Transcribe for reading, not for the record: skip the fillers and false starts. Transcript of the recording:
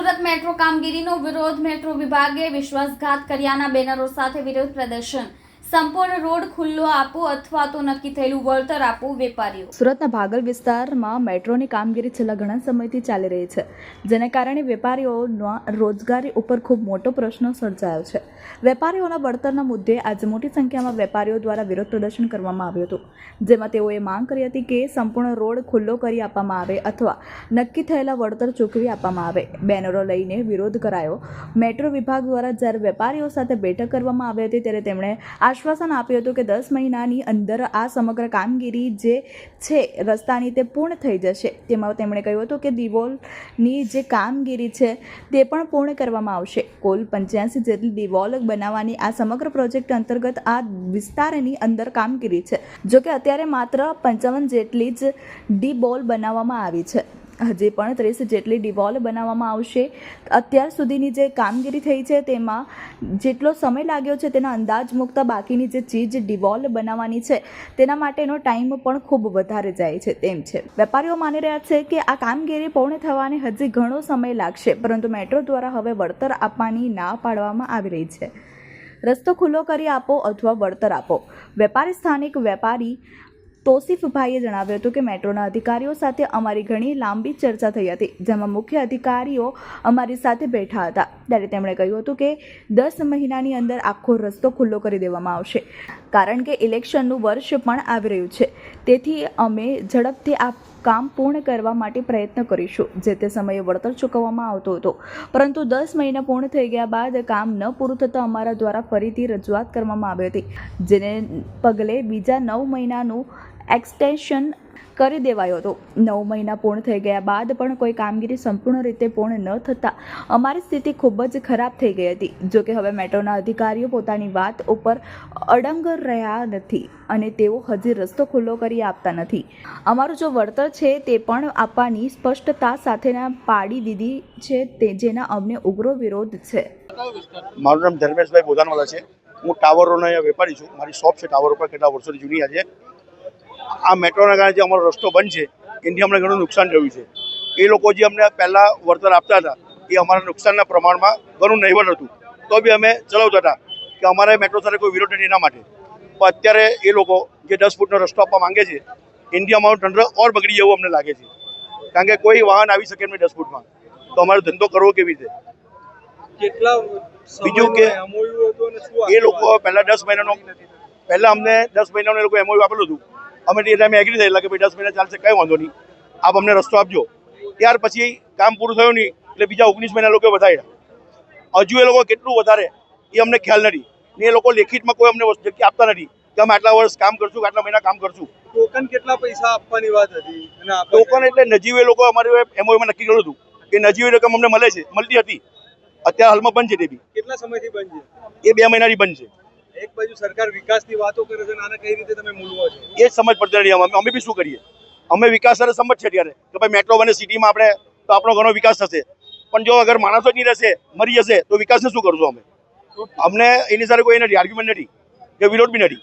Surat metro કામગીરીનો વિરોધ metro વિભાગે વિશ્વાસઘાત કર્યાના બેનરો સાથે વિરોધ પ્રદર્શન સંપૂર્ણ રોડ ખુલ્લો આપો અથવા તો નક્કી થયેલું વળતર આપો વેપારીઓ સુરતના ભાગલ વિસ્તારમાં મેટ્રોની કામગીરી છેલ્લા ઘણા સમયથી ચાલી રહી છે, જેને કારણે વેપારીઓના રોજગારી ઉપર ખૂબ મોટો પ્રશ્ન સર્જાયો છે. વેપારીઓના વળતરના મુદ્દે આજે મોટી સંખ્યામાં વેપારીઓ દ્વારા વિરોધ પ્રદર્શન કરવામાં આવ્યું હતું, જેમાં તેઓએ માંગ કરી હતી કે સંપૂર્ણ રોડ ખુલ્લો કરી આપવામાં આવે અથવા નક્કી થયેલા વળતર ચૂકવી આપવામાં આવે. બેનરો લઈને વિરોધ કરાયો. મેટ્રો વિભાગ દ્વારા જ્યારે વેપારીઓ સાથે બેઠક કરવામાં આવી હતી ત્યારે તેમણે આશ્વાસન આપ્યું હતું કે 10 મહિનાની અંદર આ સમગ્ર કામગીરી જે છે રસ્તાની તે પૂર્ણ થઈ જશે. તેમાં તેમણે કહ્યું હતું કે દિવોલની જે કામગીરી છે તે પણ પૂર્ણ કરવામાં આવશે. કુલ 85 જેટલી દિવોલ બનાવવાની આ સમગ્ર પ્રોજેક્ટ અંતર્ગત આ વિસ્તારની અંદર કામગીરી છે. જોકે અત્યારે માત્ર 55 જેટલી જ ડી-બોલ બનાવવામાં આવી છે. હજી પણ 30 જેટલી ડી-બોલ બનાવવામાં આવશે. અત્યાર સુધીની જે કામગીરી થઈ છે તેમાં જેટલો સમય લાગ્યો છે તેના અંદાજ મૂકતા બાકીની જે ચીજ ડી-બોલ બનાવવાની છે તેના માટેનો ટાઈમ પણ ખૂબ વધારે જાય છે તેમ છે. વેપારીઓ માની રહ્યા છે કે આ કામગીરી પૂર્ણ થવાને હજી ઘણો સમય લાગશે, પરંતુ મેટ્રો દ્વારા હવે વળતર આપવાની ના પાડવામાં આવી રહી છે. રસ્તો ખુલ્લો કરી આપો અથવા વળતર આપો. વેપારી સ્થાનિક વેપારી તોસીફભાઈએ જણાવ્યું હતું કે મેટ્રોના અધિકારીઓ સાથે અમારી ઘણી લાંબી ચર્ચા થઈ હતી, જેમાં મુખ્ય અધિકારીઓ અમારી સાથે બેઠા હતા. ત્યારે તેમણે કહ્યું હતું કે 10 મહિનાની અંદર આખો રસ્તો ખુલ્લો કરી દેવામાં આવશે, કારણ કે ઇલેક્શનનું વર્ષ પણ આવી રહ્યું છે. તેથી અમે ઝડપથી આ કામ પૂર્ણ કરવા માટે પ્રયત્ન કરીશું. જે તે સમયે વળતર ચૂકવવામાં આવતો હતો, પરંતુ 10 મહિના પૂર્ણ થઈ ગયા બાદ કામ ન પૂરું થતાં અમારા દ્વારા ફરીથી રજૂઆત કરવામાં આવી હતી, જેને પગલે બીજા 9 મહિનાનું એક્સટેન્શન કરી દેવાયો હતો. 9 મહિના પૂર્ણ થઈ ગયા બાદ પણ કોઈ કામગીરી સંપૂર્ણ રીતે પૂર્ણ ન થતાં અમારી સ્થિતિ ખૂબ જ ખરાબ થઈ ગઈ હતી. જોકે હવે મેટ્રોના અધિકારીઓ પોતાની વાત ઉપર અડંગ રહ્યા નથી અને તેઓ હજી રસ્તો ખુલ્લો કરી આપતા નથી. અમારું જો વળતર છે તે પણ આપવાની સ્પષ્ટતા સાથે પાડી દીધી છે, તે જેના અમને ઉગ્ર વિરોધ છે. મારું નામ ધર્મેશભાઈ બોધાનવાલા છે. હું ટાવરોનો વેપારી છું. મારી શોપ છે ટાવર ઉપર, કેટલા વર્ષોથી જૂની છે. આ મેટ્રોના કારણે જે અમારો રસ્તો બંધ છે એનાથી અમને ઘણું નુકસાન થયું છે. એ લોકો જે અમને પહેલાં વળતર આપતા હતા એ અમારા નુકસાનના પ્રમાણમાં ઘણું નહીવત હતું, તો બી અમે ચલાવતા હતા કે અમારે મેટ્રો સાથે કોઈ વિરોધ નથી એના માટે. પણ અત્યારે એ લોકો જે 10 ફૂટનો રસ્તો આપવા માંગે છે એનાથી અમારું તંત્ર ઓર બગડી એવું અમને લાગે છે, કારણ કે કોઈ વાહન આવી શકે નહીં 10 ફૂટમાં, તો અમારો ધંધો કરવો કેવી રીતે? બીજું કે એ લોકો પહેલાં 10 મહિનાનો અમને 10 મહિનાનું એ લોકો એમઓયુ આપેલું હતું. અમે એ ટાઈમે એગ્રી થયેલા કે ભાઈ 10 મહિના ચાલશે, કંઈ વાંધો નહીં, આપ અમને રસ્તો આપજો. ત્યાર પછી કામ પૂરું થયું નહીં એટલે બીજા 19 મહિના લોકો વધાર્યા. હજુ એ લોકો કેટલું વધારે એ અમને ખ્યાલ નથી ને. એ લોકો લેખિતમાં કોઈ અમને જગ્યા આપતા નથી કે અમે આટલા વર્ષ કામ કરશું, આટલા મહિના કામ કરશું. ટોકન કેટલા પૈસા આપવાની વાત હતી? ટોકન એટલે નજીવી એ લોકો અમારે એમઓયુમાં નક્કી કર્યું હતું કે નજીવી રકમ અમને મળતી હતી. અત્યારે હાલમાં બંધ છે. તે બી કેટલા સમયથી બંધ છે? એ 2 મહિનાથી બંધ છે. એક બાજુ સરકાર વિકાસની વાતો કરે છે અને આને કઈ રીતે તમે મૂલવો છો એ જ સમજ પડતી નથી. અમે બી શું કરીએ? અમે વિકાસ સાથે સમજ છે ત્યારે કે ભાઈ મેટ્રો બને સિટીમાં આપણે તો આપણો ઘણો વિકાસ થશે, પણ જો અગર માણસો જ નહીં રહેશે, મરી જશે, તો વિકાસને શું કરશું અમે? અમને એની સાથે કોઈ નથી આર્ગ્યુમેન્ટ નથી કે વિરોધ બી નથી.